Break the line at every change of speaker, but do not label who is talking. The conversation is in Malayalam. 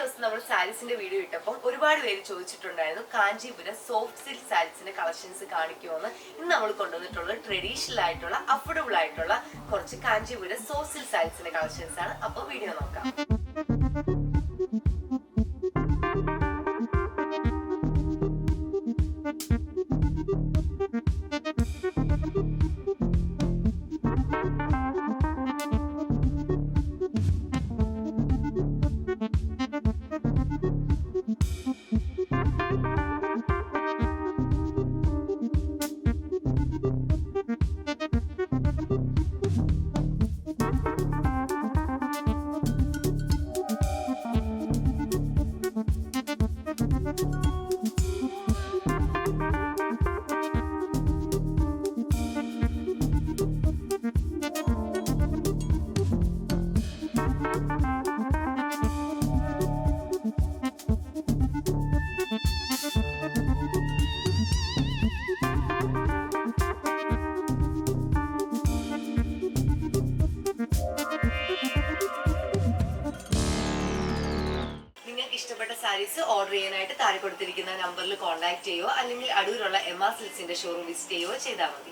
ദിവസം നമ്മൾ സാരീസിന്റെ വീഡിയോ ഇട്ടപ്പോൾ ഒരുപാട് പേര് ചോദിച്ചിട്ടുണ്ടായിരുന്നു കാഞ്ചീപുരം സോഫ്റ്റ് സിൽക്ക് സാരീസിന്റെ കളക്ഷൻസ് കാണിക്കുമെന്ന്. ഇന്ന് നമ്മൾ കൊണ്ടുവന്നിട്ടുള്ളത് ട്രഡീഷണൽ ആയിട്ടുള്ള അഫോർഡബിൾ ആയിട്ടുള്ള കുറച്ച് കാഞ്ചീപുരം സോഫ്റ്റ് സിൽക്ക് സാരീസിന്റെ കളക്ഷൻസ് ആണ്. അപ്പോൾ വീഡിയോ നോക്കാം. ഇഷ്ടപ്പെട്ട സാരീസ് ഓർഡർ ചെയ്യാനായിട്ട് താഴെ കൊടുത്തിരിക്കുന്ന നമ്പറിൽ കോൺടാക്ട് ചെയ്യുകയോ അല്ലെങ്കിൽ അടൂരുള്ള എം ആർ സിൽക്സിന്റെ ഷോറൂം വിസിറ്റ് ചെയ്യുകയോ ചെയ്താൽ മതി.